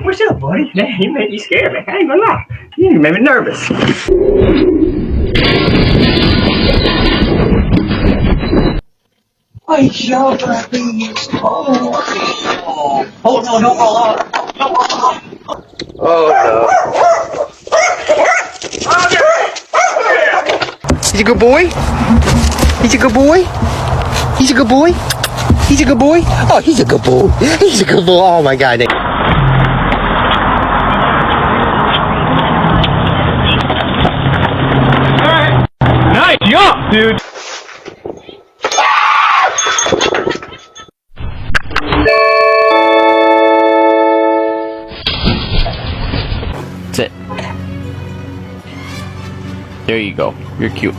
What's up, buddy? Man, you made me scared, man. I ain't gonna lie. You made me nervous. I shall be oh no, no fall off. No fall off. Oh no. He's a good boy. He's a good boy. He's a good boy. He's a good boy. Oh, he's a good boy. He's a good boy. Oh my God. Alright. Nice jump, dude. That's it. There you go. You're cute.